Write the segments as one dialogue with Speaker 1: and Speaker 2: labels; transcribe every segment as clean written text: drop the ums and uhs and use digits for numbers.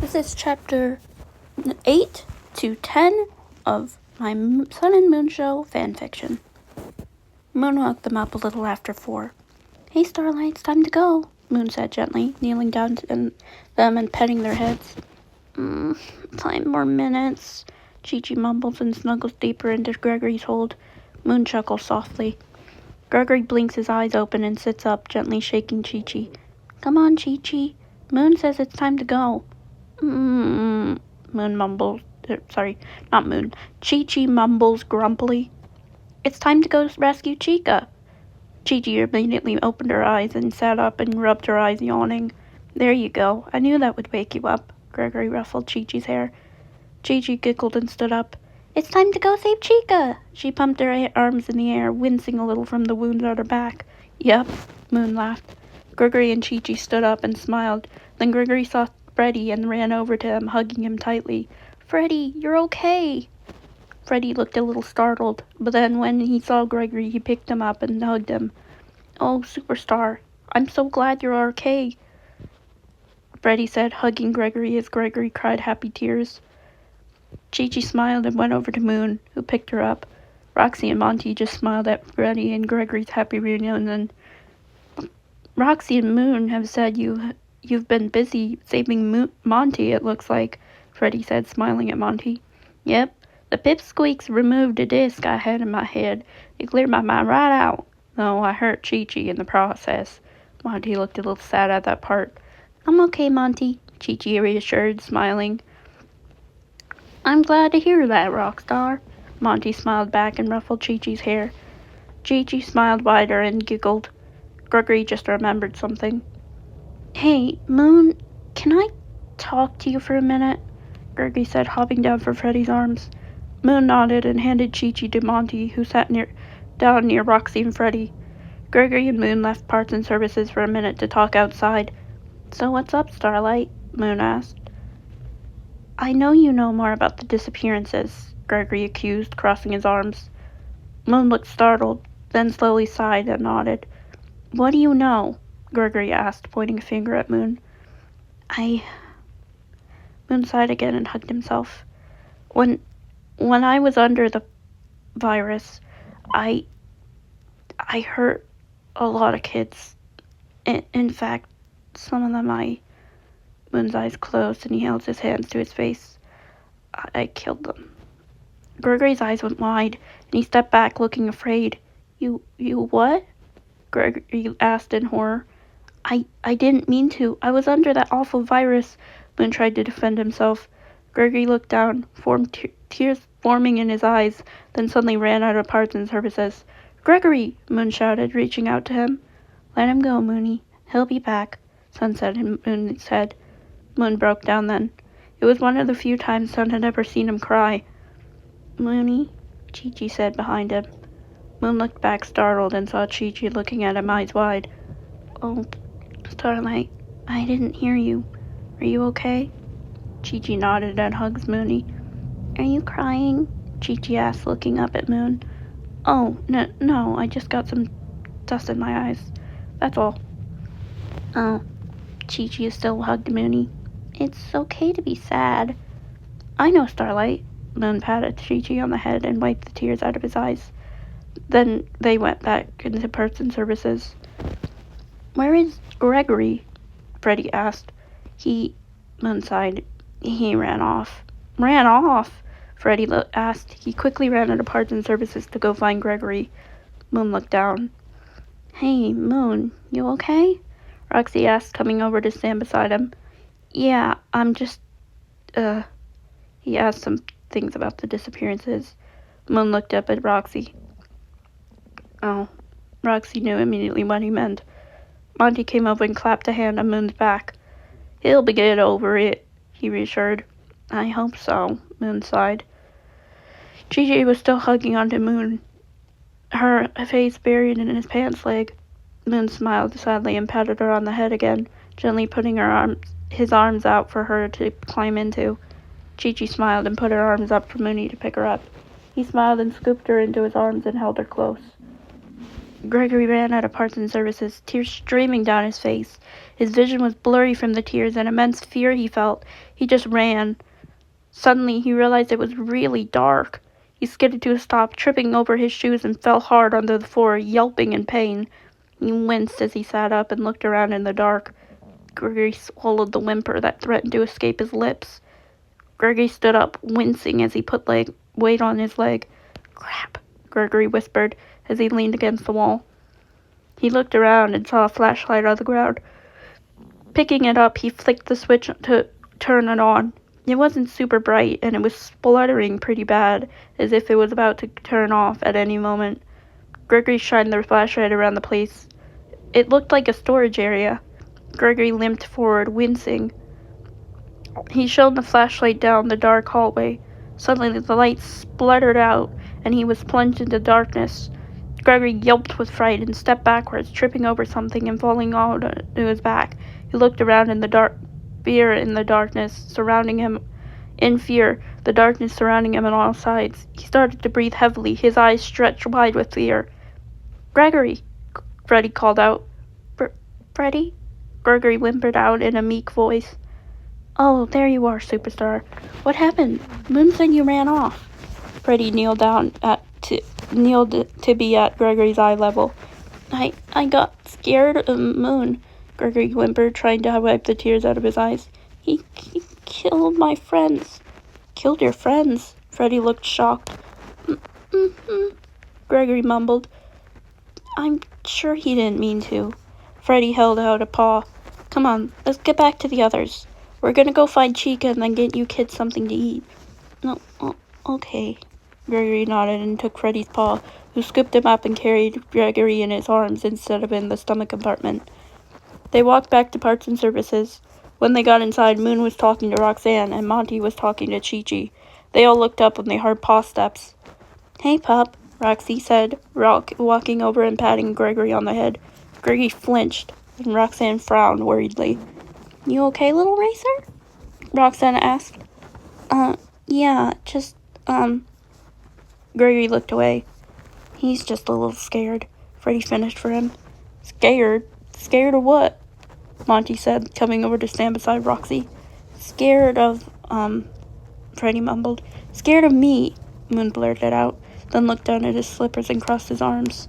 Speaker 1: This is chapter 8 to 10 of my Sun and Moon Show fanfiction. Moon woke them up a little after 4. "Hey, Starlight, it's time to go," Moon said gently, kneeling down to them and petting their heads. 5 more minutes," Chi-Chi mumbles and snuggles deeper into Gregory's hold. Moon chuckles softly. Gregory blinks his eyes open and sits up, gently shaking Chi-Chi. "Come on, Chi-Chi. Moon says it's time to go." Moon mumbles. Not Moon. Chi-Chi mumbles grumpily. "It's time to go rescue Chica." Chi-Chi immediately opened her eyes and sat up and rubbed her eyes, yawning. "There you go. I knew that would wake you up." Gregory ruffled Chi-Chi's hair. Chi-Chi giggled and stood up. "It's time to go save Chica." She pumped her arms in the air, wincing a little from the wounds on her back. "Yep," Moon laughed. Gregory and Chi-Chi stood up and smiled. Then Gregory saw Freddy and ran over to him, hugging him tightly. "Freddy, you're okay." Freddy looked a little startled, but then when he saw Gregory, he picked him up and hugged him. "Oh, Superstar, I'm so glad you're okay," Freddy said, hugging Gregory as Gregory cried happy tears. Chi-Chi smiled and went over to Moon, who picked her up. Roxy and Monty just smiled at Freddy and Gregory's happy reunion. "Roxy and Moon have said you've been busy saving Monty, it looks like," Freddy said, smiling at Monty. "Yep, the pipsqueaks removed a disc I had in my head. It cleared my mind right out. Though I hurt Chi-Chi in the process." Monty looked a little sad at that part. "I'm okay, Monty," Chi-Chi reassured, smiling. "I'm glad to hear that, Rockstar." Monty smiled back and ruffled Chi-Chi's hair. Chi-Chi smiled wider and giggled. Gregory just remembered something. "Hey, Moon, can I talk to you for a minute?" Gregory said, hopping down for Freddy's arms. Moon nodded and handed Chi-Chi to Monty, who sat down near Roxy and Freddy. Gregory and Moon left Parts and Services for a minute to talk outside. "So what's up, Starlight?" Moon asked. "I know you know more about the disappearances," Gregory accused, crossing his arms. Moon looked startled, then slowly sighed and nodded. "What do you know?" Gregory asked, pointing a finger at Moon. Moon sighed again and hugged himself. When I was under the virus, I hurt a lot of kids. In fact, some of them Moon's eyes closed and he held his hands to his face. "I killed them." Gregory's eyes went wide and he stepped back, looking afraid. You what?" Gregory asked in horror. I didn't mean to. I was under that awful virus." Moon tried to defend himself. Gregory looked down, tears forming in his eyes, then suddenly ran out of Parts and Services. "Gregory!" Moon shouted, reaching out to him. "Let him go, Moony. He'll be back," Sun said in Moon's head. Moon broke down then. It was one of the few times Sun had ever seen him cry. "Moony," Chi-Chi said behind him. Moon looked back startled and saw Chi-Chi looking at him, eyes wide. "Oh, Starlight, I didn't hear you. Are you okay?" Chi-Chi nodded and hugs Moony. "Are you crying?" Chi-Chi asked, looking up at Moon. "Oh, no, I just got some dust in my eyes. That's all." "Oh." Chi-Chi still hugged Moony. "It's okay to be sad." "I know, Starlight." Moon patted Chi-Chi on the head and wiped the tears out of his eyes. Then they went back into Parts and Services. "Where is Gregory?" Freddy asked. Moon sighed. "He ran off." "Ran off?" Freddy asked. He quickly ran into Parts and Services to go find Gregory. Moon looked down. "Hey, Moon, you okay?" Roxy asked, coming over to stand beside him. "Yeah, I'm just, He asked some things about the disappearances. Moon looked up at Roxy. Oh, Roxy knew immediately what he meant. Monty came over and clapped a hand on Moon's back. "He'll get over it," he reassured. "I hope so," Moon sighed. Chi-Chi was still hugging onto Moon, her face buried in his pants leg. Moon smiled sadly and patted her on the head again, gently putting his arms out for her to climb into. Chi-Chi smiled and put her arms up for Moony to pick her up. He smiled and scooped her into his arms and held her close. Gregory ran out of parts and services, tears streaming down his face. His vision was blurry from the tears and immense fear he felt. He just ran. Suddenly, he realized it was really dark. He skidded to a stop, tripping over his shoes, and fell hard onto the floor, yelping in pain. He winced as he sat up and looked around in the dark. Gregory swallowed the whimper that threatened to escape his lips. Gregory stood up, wincing as he put weight on his leg. "Crap," Gregory whispered as he leaned against the wall. He looked around and saw a flashlight on the ground. Picking it up, he flicked the switch to turn it on. It wasn't super bright, and it was spluttering pretty bad, as if it was about to turn off at any moment. Gregory shined the flashlight around the place. It looked like a storage area. Gregory limped forward, wincing. He shone the flashlight down the dark hallway. Suddenly the light spluttered out, and he was plunged into darkness. Gregory yelped with fright and stepped backwards, tripping over something and falling onto his back. He looked around in the darkness surrounding him. In fear, the darkness surrounding him on all sides. He started to breathe heavily, his eyes stretched wide with fear. "Gregory!" Freddy called out. "Freddy?" Gregory whimpered out in a meek voice. "Oh, there you are, Superstar. What happened? Moon said you ran off." Freddy kneeled to be at Gregory's eye level. I got scared of Moon," Gregory whimpered, trying to wipe the tears out of his eyes. He killed my friends." "Killed your friends?" Freddy looked shocked. Mm-hmm, Gregory mumbled. "I'm sure he didn't mean to." Freddy held out a paw. "Come on, let's get back to the others. We're gonna go find Chica and then get you kids something to eat." "No, okay." Gregory nodded and took Freddy's paw, who scooped him up and carried Gregory in his arms instead of in the stomach compartment. They walked back to parts and services. When they got inside, Moon was talking to Roxanne and Monty was talking to Chi-Chi. They all looked up when they heard paw steps. "Hey, pup," Roxy said, walking over and patting Gregory on the head. Gregory flinched, and Roxanne frowned worriedly. "You okay, little racer?" Roxanne asked. Yeah, just, Gregory looked away. "He's just a little scared," Freddy finished for him. "Scared? Scared of what?" Monty said, coming over to stand beside Roxy. "Scared of, Freddy mumbled. "Scared of me," Moon blurted out, then looked down at his slippers and crossed his arms.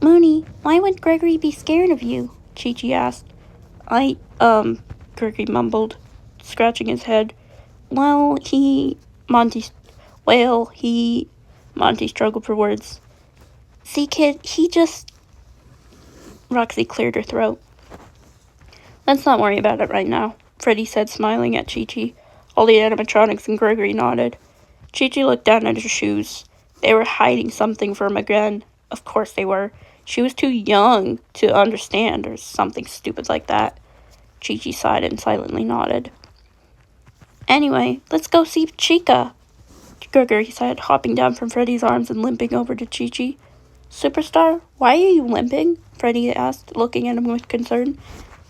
Speaker 1: "Moony, why would Gregory be scared of you?" Chi-Chi asked. Gregory mumbled, scratching his head. Monty struggled for words. "See, kid, he just..." Roxy cleared her throat. "Let's not worry about it right now," Freddy said, smiling at Chi-Chi. All the animatronics and Gregory nodded. Chi-Chi looked down at her shoes. They were hiding something from again. Of course they were. She was too young to understand, or something stupid like that. Chi-Chi sighed and silently nodded. "Anyway, let's go see Chica," Gregory said, hopping down from Freddy's arms and limping over to Chi-Chi. "Superstar, why are you limping?" Freddy asked, looking at him with concern.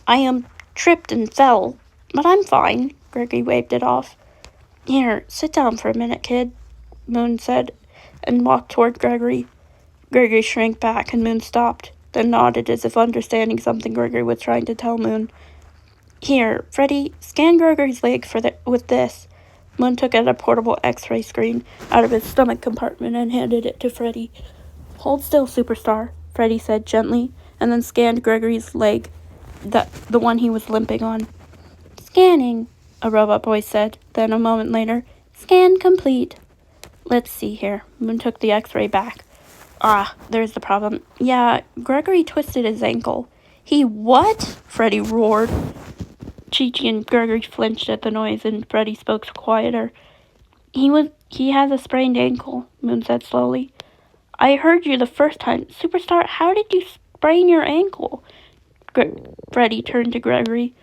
Speaker 1: "I tripped and fell, but I'm fine." Gregory waved it off. "Here, sit down for a minute, kid," Moon said, and walked toward Gregory. Gregory shrank back, and Moon stopped, then nodded as if understanding something Gregory was trying to tell Moon. "Here, Freddy, scan Gregory's leg with this." Moon took out a portable X-ray screen out of his stomach compartment and handed it to Freddy. "Hold still, Superstar," Freddy said gently, and then scanned Gregory's leg, the one he was limping on. "Scanning," a robot voice said. Then, a moment later, "Scan complete." "Let's see here." Moon took the X-ray back. There's the problem. Yeah, Gregory twisted his ankle." "He what?" Freddy roared. Chi-Chi and Gregory flinched at the noise, and Freddy spoke quieter. He has a sprained ankle," Moon said slowly. "I heard you the first time. Superstar, how did you sprain your ankle?" Freddy turned to Gregory.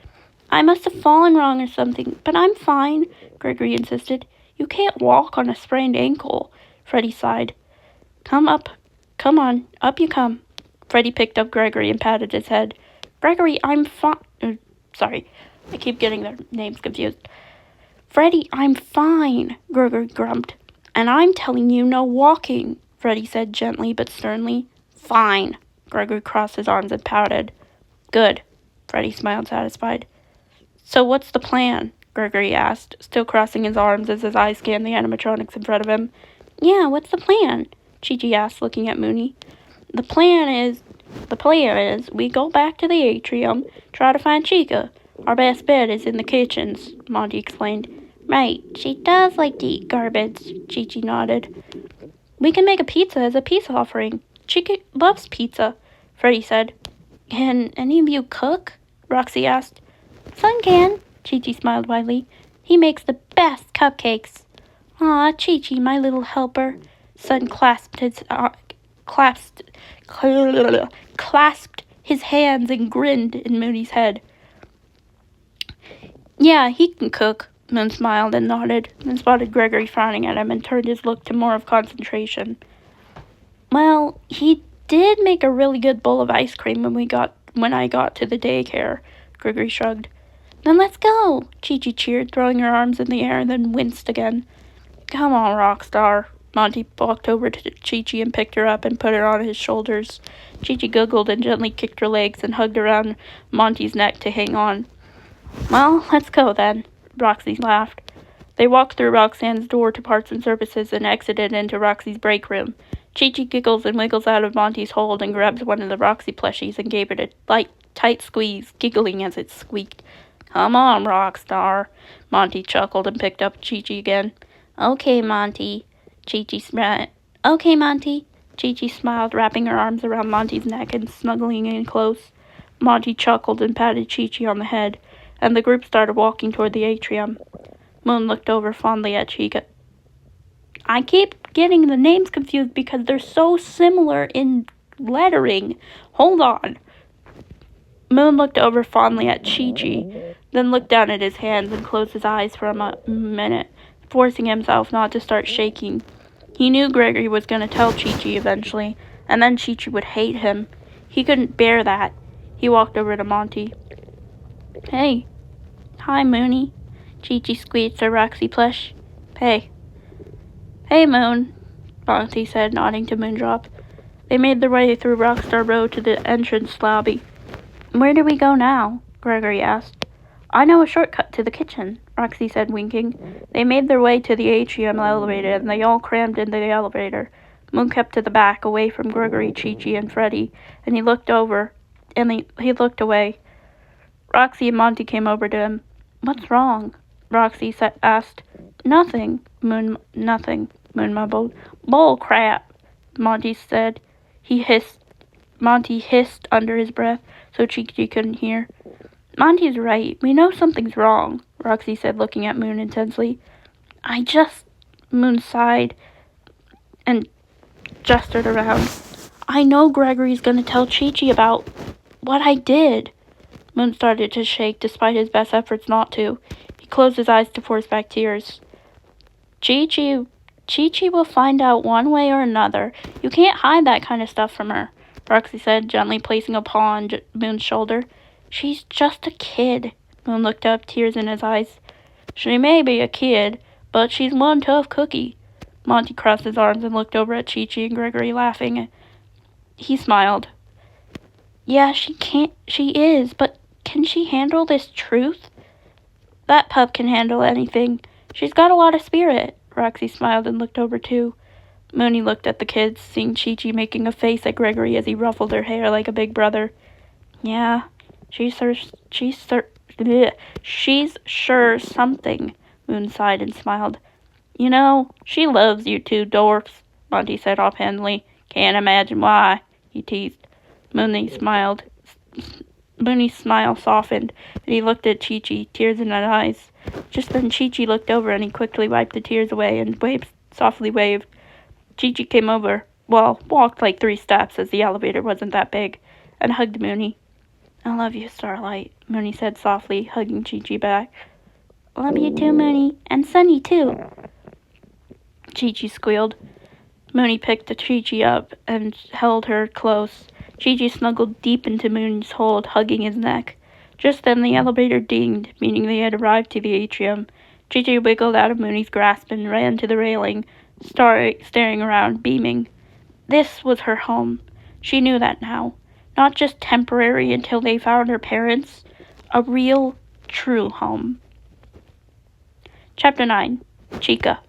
Speaker 1: "I must have fallen wrong or something, but I'm fine," Gregory insisted. "You can't walk on a sprained ankle." Freddy sighed. Come on, up you come." Freddy picked up Gregory and patted his head. "Gregory, I'm fine." Sorry, I keep getting their names confused. "Freddy, I'm fine," Gregory grumped. "And I'm telling you no walking," Freddy said gently but sternly. "Fine," Gregory crossed his arms and pouted. Good. Freddie smiled, satisfied. So what's the plan? Gregory asked, still crossing his arms as his eyes scanned the animatronics in front of him. Yeah, what's the plan? Chi-Chi asked, looking at Mooney. The plan is we go back to the atrium, try to find Chica. Our best bet is in the kitchens, Monty explained. Right, she does like to eat garbage, Chi-Chi nodded. We can make a pizza as a peace offering. Chica loves pizza, Freddie said. Can any of you cook? Roxy asked. Son can, Chi-Chi smiled widely. He makes the best cupcakes. Aw, Chi-Chi, my little helper. Son clasped his hands and grinned in Mooney's head. Yeah, he can cook, Moon smiled and nodded, then spotted Gregory frowning at him and turned his look to more of concentration. Well, he did make a really good bowl of ice cream when I got to the daycare, Gregory shrugged. Then let's go, Chi-Chi cheered, throwing her arms in the air and then winced again. Come on, Rockstar. Monty walked over to Chi-Chi and picked her up and put her on his shoulders. Chi-Chi giggled and gently kicked her legs and hugged around Monty's neck to hang on. Well, let's go then, Roxy laughed. They walked through Roxanne's door to parts and services and exited into Roxy's break room. Chi-Chi giggles and wiggles out of Monty's hold and grabs one of the Roxy plushies and gave it a light, tight squeeze, giggling as it squeaked. Come on, Rockstar. Monty chuckled and picked up Chi-Chi again. Okay, Monty. Okay, Monty. Chi-Chi smiled, wrapping her arms around Monty's neck and snuggling in close. Monty chuckled and patted Chi-Chi on the head, and the group started walking toward the atrium. Moon looked over fondly at Chica. I keep getting the names confused because they're so similar in lettering. Hold on. Moon looked over fondly at Chi-Chi, then looked down at his hands and closed his eyes for a minute, forcing himself not to start shaking. He knew Gregory was going to tell Chi-Chi eventually, and then Chi-Chi would hate him. He couldn't bear that. He walked over to Monty. Hey. Hi, Mooney. Chi-Chi squeezed her Roxy plush. Hey. Hey, Moon, Monty said, nodding to Moondrop. They made their way through Rockstar Row to the entrance lobby. Where do we go now? Gregory asked. I know a shortcut to the kitchen, Roxy said, winking. They made their way to the atrium elevator, and they all crammed into the elevator. Moon kept to the back, away from Gregory, Chi-Chi, and Freddie, and he looked away. Roxy and Monty came over to him. What's wrong? Roxy asked. Nothing, Nothing, Moon mumbled. Bull crap, Monty said. Monty hissed under his breath, so Chi-Chi couldn't hear. Monty's right. We know something's wrong, Roxy said, looking at Moon intensely. Moon sighed and gestured around. I know Gregory's going to tell Chi-Chi about what I did. Moon started to shake despite his best efforts not to. He closed his eyes to force back tears. Chi-Chi will find out one way or another. You can't hide that kind of stuff from her, Roxy said, gently placing a paw on Moon's shoulder. She's just a kid. Moon looked up, tears in his eyes. She may be a kid, but she's one tough cookie. Monty crossed his arms and looked over at Chi-Chi and Gregory, laughing. He smiled. Yeah, she is, but can she handle this truth? That pup can handle anything. She's got a lot of spirit. Roxy smiled and looked over too. Mooney looked at the kids, seeing Chi-Chi making a face at Gregory as he ruffled her hair like a big brother. Yeah, she's sure something, Moon sighed and smiled. You know, she loves you two dwarfs, Monty said offhandedly. Can't imagine why, he teased. Mooney's smile softened, and he looked at Chi-Chi, tears in his eyes. Just then Chi-Chi looked over and he quickly wiped the tears away and softly waved. Chi-Chi came over, walked like 3 steps as the elevator wasn't that big, and hugged Mooney. I love you, Starlight, Mooney said softly, hugging Chi-Chi back. Love you too, Mooney, and Sunny too, Chi-Chi squealed. Mooney picked Chi-Chi up and held her close. Chi-Chi snuggled deep into Mooney's hold, hugging his neck. Just then the elevator dinged, meaning they had arrived to the atrium. Chi-Chi wiggled out of Mooney's grasp and ran to the railing, staring around, beaming. This was her home. She knew that now. Not just temporary until they found her parents. A real, true home. Chapter 9. Chica.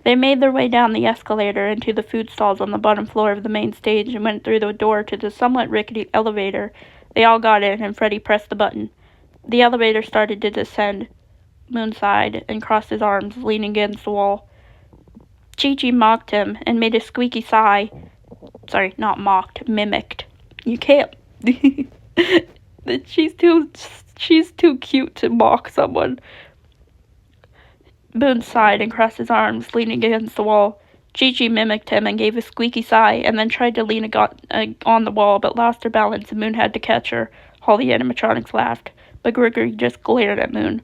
Speaker 1: They made their way down the escalator into the food stalls on the bottom floor of the main stage and went through the door to the somewhat rickety elevator. They all got in, and Freddie pressed the button. The elevator started to descend. Moon sighed and crossed his arms, leaning against the wall. Chi-Chi mocked him and made a squeaky sigh. Sorry, not mocked, mimicked. You can't. She's too cute to mock someone. Moon sighed and crossed his arms, leaning against the wall. Chi-Chi mimicked him and gave a squeaky sigh, and then tried to lean on the wall, but lost her balance, and Moon had to catch her. All the animatronics laughed, but Gregory just glared at Moon.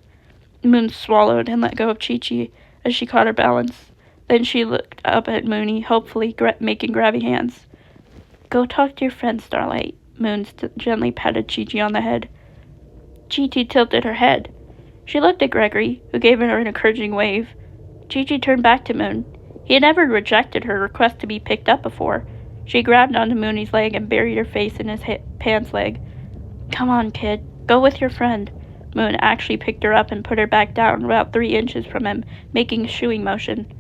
Speaker 1: Moon swallowed and let go of Chi-Chi as she caught her balance. Then she looked up at Moony, hopefully making grabby hands. Go talk to your friend, Starlight. Moon gently patted Chi-Chi on the head. Chi-Chi tilted her head. She looked at Gregory, who gave her an encouraging wave. Chi-Chi turned back to Moon. He had never rejected her request to be picked up before. She grabbed onto Mooney's leg and buried her face in his pants leg. Come on, kid. Go with your friend. Moon actually picked her up and put her back down about 3 inches from him, making a shooing motion.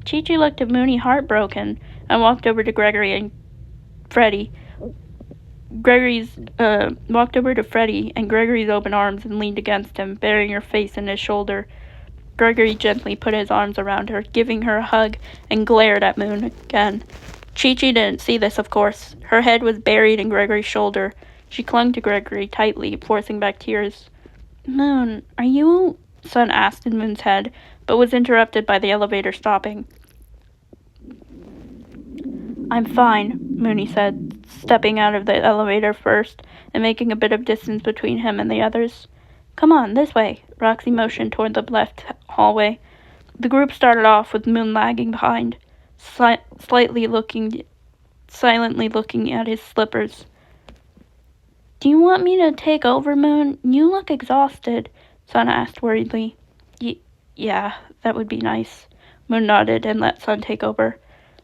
Speaker 1: Chi-Chi looked at Mooney heartbroken and walked over to Gregory and Freddie. Walked over to Freddie and Gregory's open arms and leaned against him, burying her face in his shoulder. Gregory gently put his arms around her, giving her a hug, and glared at Moon again. Chi-Chi didn't see this, of course. Her head was buried in Gregory's shoulder. She clung to Gregory tightly, forcing back tears. Moon, are you... Sun asked in Moon's head, but was interrupted by the elevator stopping. I'm fine, Mooney said, stepping out of the elevator first and making a bit of distance between him and the others. Come on, this way. Roxy motioned toward the left hallway. The group started off with Moon lagging behind, silently looking at his slippers. Do you want me to take over, Moon? You look exhausted, Sun asked worriedly. Yeah, that would be nice. Moon nodded and let Sun take over.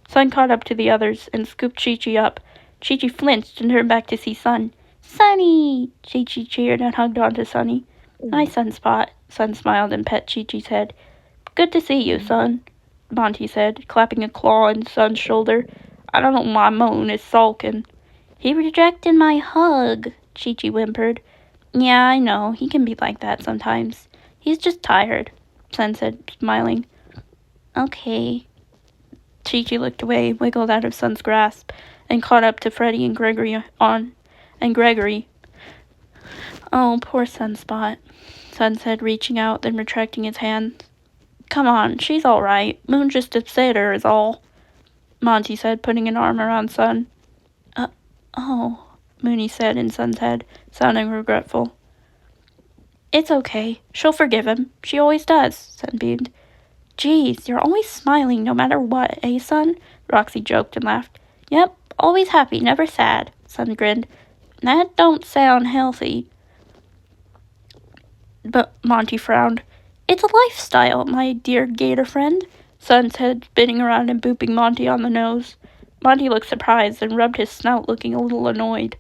Speaker 1: Sun caught up to the others and scooped Chi-Chi up. Chi-Chi flinched and turned back to see Sun. Sunny! Chi-Chi cheered and hugged onto Sunny. Hi, Sunspot. Sun smiled and pet Chi-Chi's head. Good to see you, Sun, Monty said, clapping a claw on Sun's shoulder. I don't know why Moon is sulking. He rejected my hug, Chi-Chi whimpered. Yeah, I know. He can be like that sometimes. He's just tired, Sun said, smiling. Okay. Chi-Chi looked away, wiggled out of Sun's grasp, and caught up to Freddie and Gregory. Oh, poor Sunspot, Sun said, reaching out, then retracting his hand. Come on, she's all right. Moon just upset her is all, Monty said, putting an arm around Sun. Oh, Mooney said in Sun's head, sounding regretful. It's okay. She'll forgive him. She always does, Sun beamed. Geez, you're always smiling no matter what, eh, Sun? Roxy joked and laughed. Yep, always happy, never sad, Sun grinned. That don't sound healthy. But Monty frowned. It's a lifestyle, my dear gator friend, Sun said, spinning around and booping Monty on the nose. Monty looked surprised and rubbed his snout, looking a little annoyed.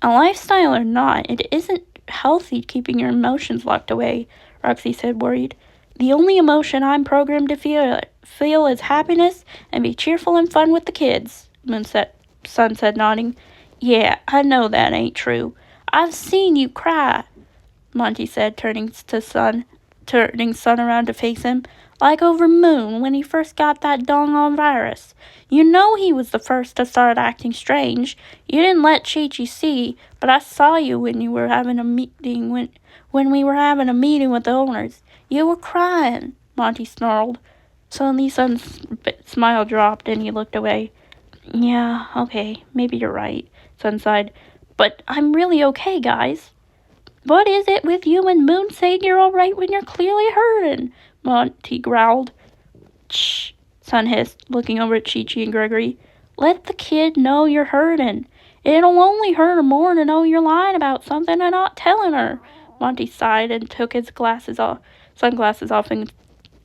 Speaker 1: A lifestyle or not, it isn't healthy keeping your emotions locked away, Roxy said, worried. The only emotion I'm programmed to feel is happiness and be cheerful and fun with the kids, Sun said, nodding. Yeah, I know that ain't true. I've seen you cry, Monty said, turning Sun around to face him. Like over Moon when he first got that doggone virus. You know he was the first to start acting strange. You didn't let Chi-Chi see, but I saw you when you were having a meeting when we were having a meeting with the owners. You were crying, Monty snarled. Suddenly Sun's smile dropped and he looked away. Yeah, okay, maybe you're right, Sun sighed. But I'm really okay, guys. What is it with you and Moon saying you're all right when you're clearly hurting? Monty growled. Shh, Sun hissed, looking over at Chi-Chi and Gregory. Let the kid know you're hurting. It'll only hurt her more to know you're lying about something and not telling her. Monty sighed and took his sunglasses off and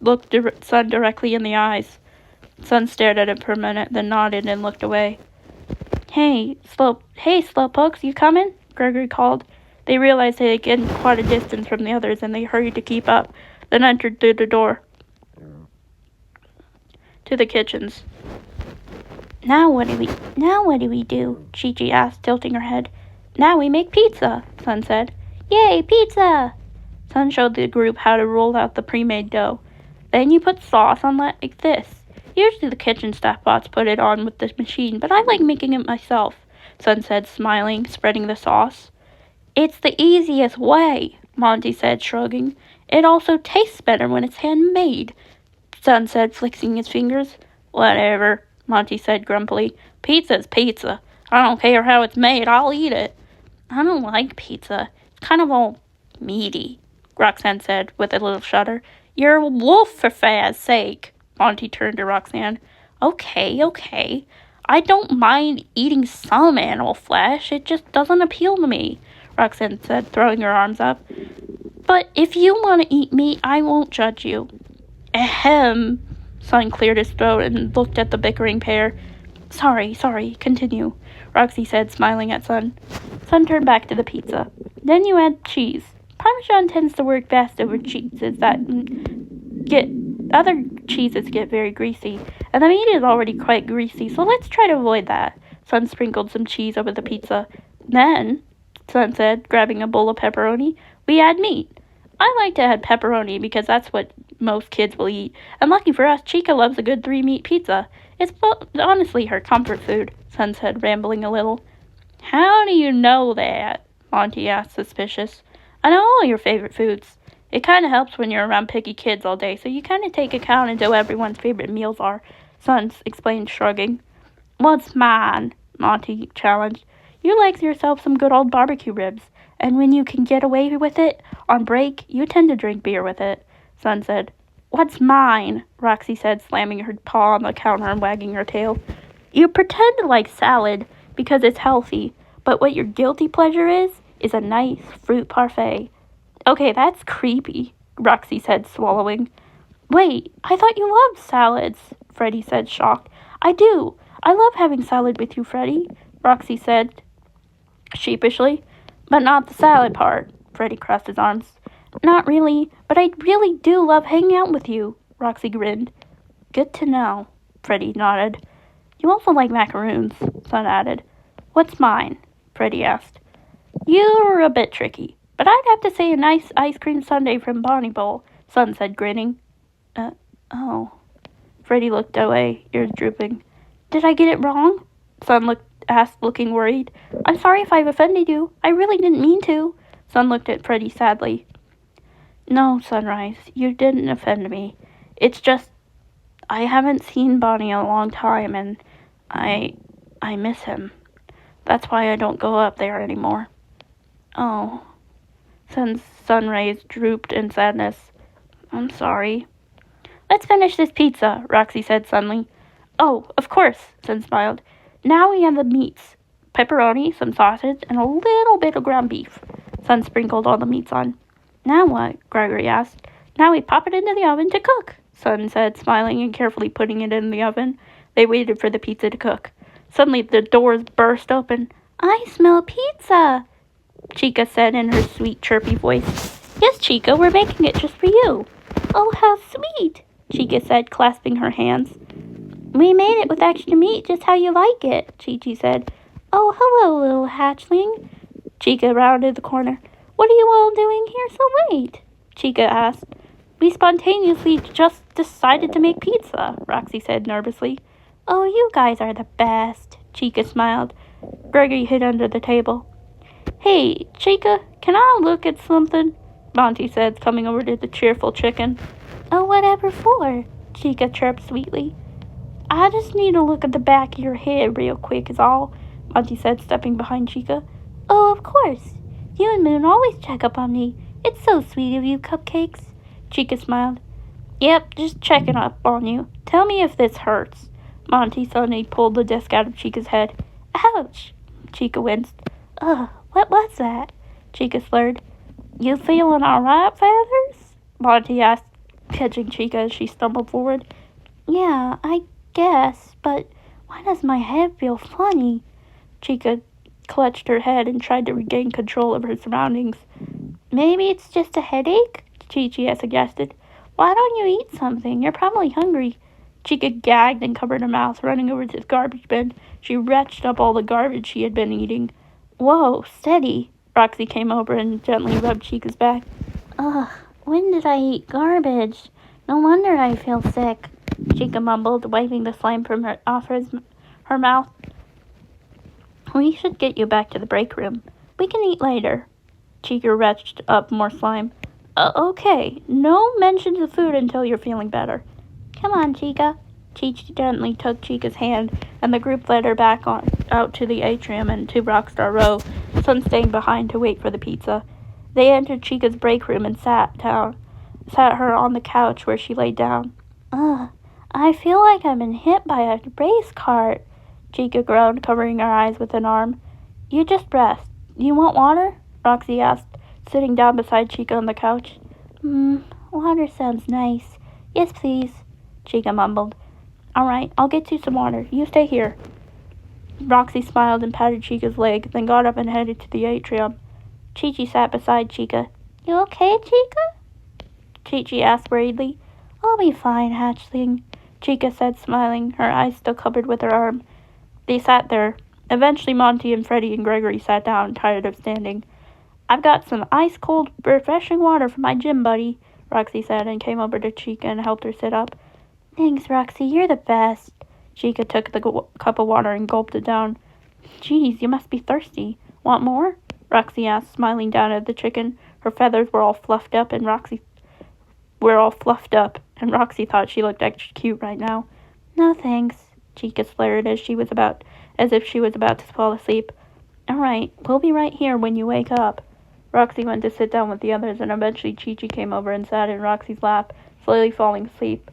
Speaker 1: looked Sun directly in the eyes. Sun stared at him for a minute, then nodded and looked away. Hey, Slowpokes, you coming? Gregory called. They realized they had gotten quite a distance from the others, and they hurried to keep up, then entered through the door to the kitchens. Now what do we do? Chi-Chi asked, tilting her head. Now we make pizza, Sun said. Yay, pizza! Sun showed the group how to roll out the pre-made dough. Then you put sauce on like this. Usually the kitchen staff bots put it on with the machine, but I like making it myself, Sun said, smiling, spreading the sauce. It's the easiest way, Monty said, shrugging. It also tastes better when it's handmade, Sun said, flicking his fingers. Whatever, Monty said grumpily. Pizza's pizza. I don't care how it's made, I'll eat it. I don't like pizza. It's kind of all meaty, Roxanne said, with a little shudder. You're a wolf, for Faz's sake. Monty turned to Roxanne. Okay. I don't mind eating some animal flesh. It just doesn't appeal to me, Roxanne said, throwing her arms up. But if you want to eat meat, I won't judge you. Ahem. Sun cleared his throat and looked at the bickering pair. Sorry, continue, Roxy said, smiling at Sun. Sun turned back to the pizza. Then you add cheese. Parmesan tends to work best over cheeses that other cheeses get very greasy, and the meat is already quite greasy, so let's try to avoid that. Sun sprinkled some cheese over the pizza. Then, Sun said, grabbing a bowl of pepperoni, we add meat. I like to add pepperoni because that's what most kids will eat, and lucky for us, Chica loves a good 3-meat pizza. It's honestly her comfort food, Sun said, rambling a little. How do you know that? Monty asked, suspicious. I know all your favorite foods. It kind of helps when you're around picky kids all day, so you kind of take account into what everyone's favorite meals are, Sun explained, shrugging. What's mine? Monty challenged. You like yourself some good old barbecue ribs, and when you can get away with it on break, you tend to drink beer with it, Sun said. What's mine? Roxy said, slamming her paw on the counter and wagging her tail. You pretend to like salad because it's healthy, but what your guilty pleasure is a nice fruit parfait. Okay, that's creepy, Roxy said, swallowing. Wait, I thought you loved salads, Freddie said, shocked. I do. I love having salad with you, Freddie, Roxy said sheepishly. But not the salad part, Freddie crossed his arms. Not really, but I really do love hanging out with you, Roxy grinned. Good to know, Freddie nodded. You also like macaroons, Sun added. What's mine? Freddie asked. You're a bit tricky, but I'd have to say a nice ice cream sundae from Bonnie Bowl, Sun said, grinning. Oh. Freddie looked away, ears drooping. Did I get it wrong? Sun asked, looking worried. I'm sorry if I've offended you. I really didn't mean to. Sun looked at Freddie sadly. No, Sunrise, you didn't offend me. It's just I haven't seen Bonnie in a long time, and I miss him. That's why I don't go up there anymore. Oh. Sunrise drooped in sadness. I'm sorry. Let's finish this pizza, Roxy said suddenly. Oh, of course, Sun smiled. Now we have the meats. Pepperoni, some sausage, and a little bit of ground beef. Sun sprinkled all the meats on. Now what? Gregory asked. Now we pop it into the oven to cook, Sun said, smiling and carefully putting it in the oven. They waited for the pizza to cook. Suddenly the doors burst open. I smell pizza, Chica said in her sweet, chirpy voice. Yes, Chica, we're making it just for you. Oh, how sweet, Chica said, clasping her hands. We made it with extra meat just how you like it, Chi-Chi said. Oh, hello, little hatchling. Chica rounded the corner. What are you all doing here so late? Chica asked. We spontaneously just decided to make pizza, Roxy said nervously. Oh, you guys are the best, Chica smiled. Gregory hid under the table. Hey, Chica, can I look at something? Monty said, coming over to the cheerful chicken. Oh, whatever for? Chica chirped sweetly. I just need to look at the back of your head real quick is all, Monty said, stepping behind Chica. Oh, of course. You and Moon always check up on me. It's so sweet of you, Cupcakes. Chica smiled. Yep, just checking up on you. Tell me if this hurts. Monty suddenly pulled the disc out of Chica's head. Ouch! Chica winced. Ugh, what was that? Chica slurred. You feeling all right, Feathers? Monty asked, catching Chica as she stumbled forward. Yeah, I guess, but why does my head feel funny? Chica clutched her head and tried to regain control of her surroundings. Maybe it's just a headache, Chi-Chi suggested. Why don't you eat something? You're probably hungry. Chica gagged and covered her mouth, running over to the garbage bin. She retched up all the garbage she had been eating. Whoa, steady. Roxy came over and gently rubbed Chica's back. Ugh, when did I eat garbage? No wonder I feel sick, Chica mumbled, wiping the slime from off her mouth. We should get you back to the break room. We can eat later. Chica retched up more slime. Okay, no mentions of food until you're feeling better. Come on, Chica. Chi-Chi gently took Chica's hand, and the group led her back out to the atrium and to Rockstar Row, Sun staying behind to wait for the pizza. They entered Chica's break room and sat her on the couch where she lay down. Ugh, I feel like I've been hit by a race cart, Chica groaned, covering her eyes with an arm. You just rest. You want water? Roxy asked, sitting down beside Chica on the couch. Water sounds nice. Yes, please, Chica mumbled. All right, I'll get you some water. You stay here. Roxy smiled and patted Chica's leg, then got up and headed to the atrium. Chi-Chi sat beside Chica. You okay, Chica? Chi-Chi asked worriedly. I'll be fine, hatchling, Chica said, smiling, her eyes still covered with her arm. They sat there. Eventually, Monty and Freddie and Gregory sat down, tired of standing. I've got some ice-cold, refreshing water for my gym buddy, Roxy said, and came over to Chica and helped her sit up. Thanks, Roxy, you're the best. Chica took the cup of water and gulped it down. Geez, you must be thirsty. Want more? Roxy asked, smiling down at the chicken. Her feathers were all fluffed up, and Roxy thought she looked extra cute right now. No thanks, Chica flared as if she was about to fall asleep. All right, we'll be right here when you wake up. Roxy went to sit down with the others, and eventually Chi-Chi came over and sat in Roxy's lap, slowly falling asleep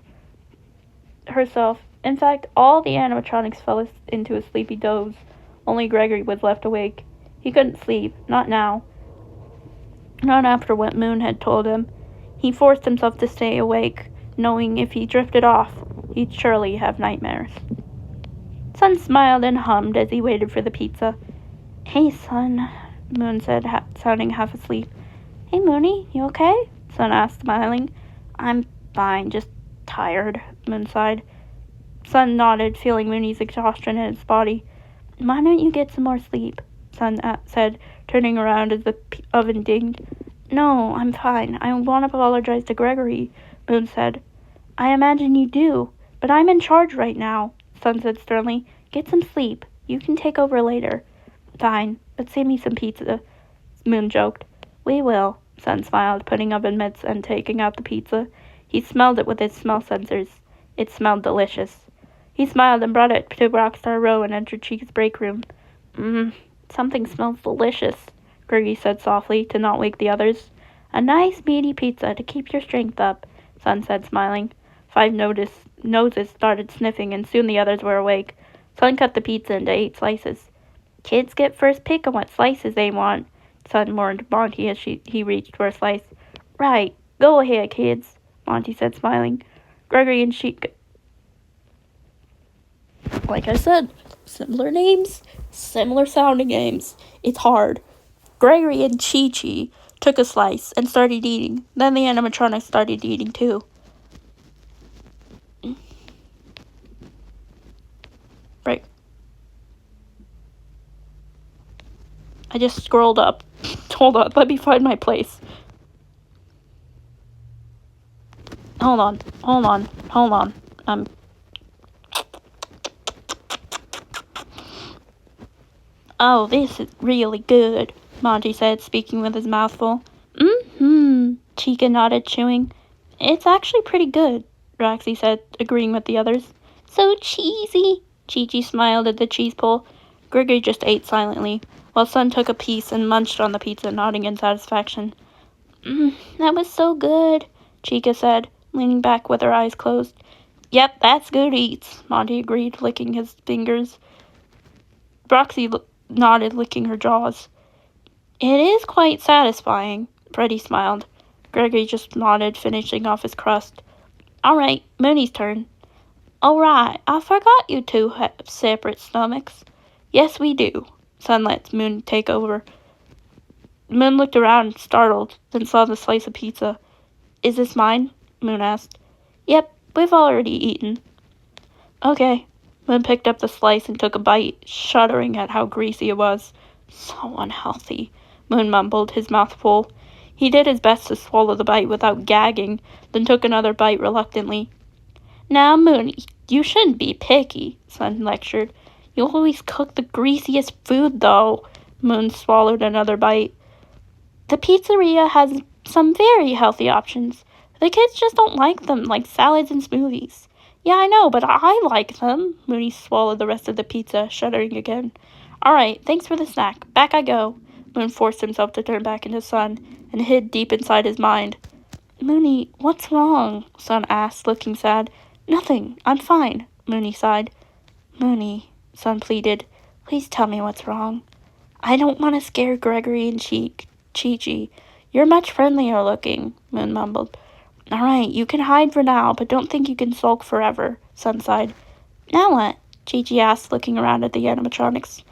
Speaker 1: herself. In fact, all the animatronics fell into a sleepy doze. Only Gregory was left awake. He couldn't sleep, not now. Not after what Moon had told him. He forced himself to stay awake, knowing if he drifted off, he'd surely have nightmares. Sun smiled and hummed as he waited for the pizza. Hey, Sun, Moon said, sounding half asleep. Hey, Moony, you okay? Sun asked, smiling. I'm fine, just tired, Moon sighed. Sun nodded, feeling Moony's exhaustion in his body. Why don't you get some more sleep? Sun said, turning around as the oven dinged. No, I'm fine. I want to apologize to Gregory, Moon said. I imagine you do, but I'm in charge right now, Sun said sternly. Get some sleep. You can take over later. Fine, but save me some pizza, Moon joked. We will, Sun smiled, putting oven mitts and taking out the pizza. He smelled it with his smell sensors. It smelled delicious. He smiled and brought it to Rockstar Row and entered Chica's break room. Something smells delicious, Gregory said softly to not wake the others. A nice meaty pizza to keep your strength up, Sun said, smiling. 5 noses started sniffing, and soon the others were awake. Sun cut the pizza into 8 slices. Kids get first pick on what slices they want, Sun warned Monty as he reached for a slice. Right, go ahead, kids, Monty said, smiling. Gregory and Chica. Like I said, similar names, similar sounding names. It's hard. Gregory and Chi-Chi took a slice and started eating. Then the animatronics started eating too. Right. I just scrolled up. Hold on, let me find my place. Hold on. Oh, this is really good, Monty said, speaking with his mouth full. Chica nodded, chewing. It's actually pretty good, Roxy said, agreeing with the others. So cheesy, Chi-Chi smiled at the cheese pull. Gregory just ate silently, while Sun took a piece and munched on the pizza, nodding in satisfaction. That was so good, Chica said, leaning back with her eyes closed. Yep, that's good eats, Monty agreed, licking his fingers. Roxy nodded, licking her jaws. It is quite satisfying, Freddie smiled. Gregory just nodded, finishing off his crust. All right, Mooney's turn. All right, I forgot you two have separate stomachs. Yes, we do, Sun lets Moon take over. Moon looked around, startled, then saw the slice of pizza. Is this mine? Moon asked. Yep, we've already eaten. Okay. Moon picked up the slice and took a bite, shuddering at how greasy it was. So unhealthy, Moon mumbled, his mouth full. He did his best to swallow the bite without gagging, then took another bite reluctantly. Now, Moon, you shouldn't be picky, Sun lectured. You always cook the greasiest food, though. Moon swallowed another bite. The pizzeria has some very healthy options. The kids just don't like them, like salads and smoothies. Yeah, I know, but I like them. Mooney swallowed the rest of the pizza, shuddering again. All right, thanks for the snack. Back I go. Moon forced himself to turn back into Sun and hid deep inside his mind. Mooney, what's wrong? Sun asked, looking sad. Nothing. I'm fine, Mooney sighed. Mooney, Sun pleaded, please tell me what's wrong. I don't want to scare Gregory and Chi-Chi. You're much friendlier looking, Moon mumbled. All right, you can hide for now, but don't think you can sulk forever, Sun sighed. Now what? Chi-Chi asked, looking around at the animatronics.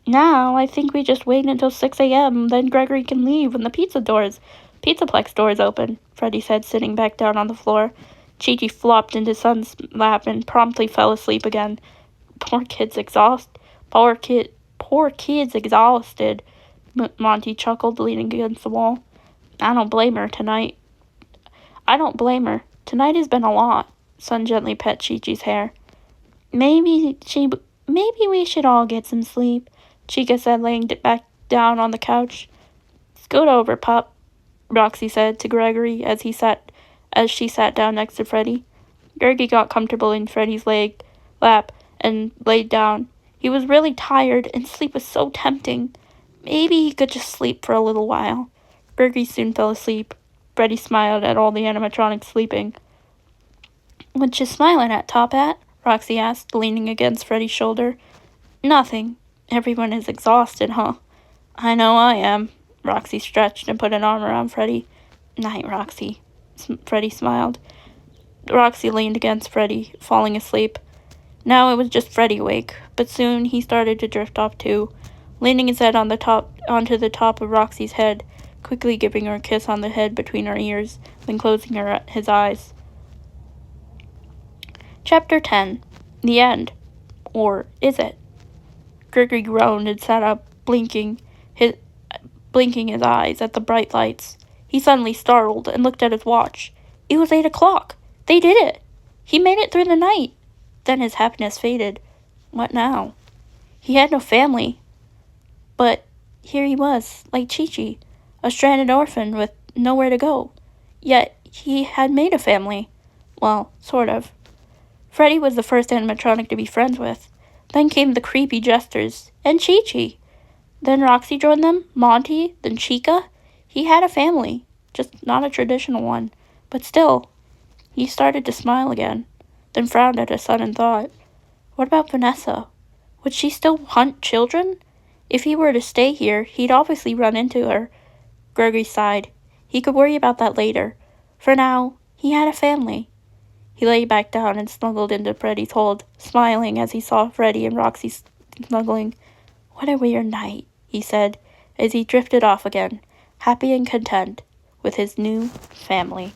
Speaker 1: Now, I think we just wait until 6 a.m., then Gregory can leave when the Pizzaplex doors open, Freddy said, sitting back down on the floor. Chi-Chi flopped into Sun's lap and promptly fell asleep again. Poor kid's exhausted. Monty chuckled, leaning against the wall. I don't blame her. Tonight has been a lot. Sun gently pet Chi-Chi's hair. Maybe we should all get some sleep, Chica said, laying back down on the couch. Scoot over, pup, Roxy said to Gregory as she sat down next to Freddy. Gregory got comfortable in Freddy's lap and laid down. He was really tired, and sleep was so tempting. Maybe he could just sleep for a little while. Gregory soon fell asleep. Freddy smiled at all the animatronics sleeping. What you smiling at, Top Hat? Roxy asked, leaning against Freddy's shoulder. Nothing. Everyone is exhausted, huh? I know I am. Roxy stretched and put an arm around Freddy. Night, Roxy. Freddy smiled. Roxy leaned against Freddy, falling asleep. Now it was just Freddy awake, but soon he started to drift off too, leaning his head onto the top of Roxy's head, quickly giving her a kiss on the head between her ears, then closing his eyes. Chapter 10. The End. Or is it? Gregory groaned and sat up, blinking his eyes at the bright lights. He suddenly startled and looked at his watch. It was 8 o'clock. They did it. He made it through the night. Then his happiness faded. What now? He had no family. But here he was, like Chi-Chi, a stranded orphan with nowhere to go. Yet he had made a family. Well, sort of. Freddy was the first animatronic to be friends with. Then came the creepy jesters, and Chi-Chi. Then Roxy joined them, Monty, then Chica. He had a family, just not a traditional one. But still, he started to smile again, then frowned at a sudden thought. What about Vanessa? Would she still hunt children? If he were to stay here, he'd obviously run into her. Gregory sighed. He could worry about that later. For now, he had a family. He lay back down and snuggled into Freddy's hold, smiling as he saw Freddy and Roxy snuggling. What a weird night, he said, as he drifted off again, happy and content with his new family.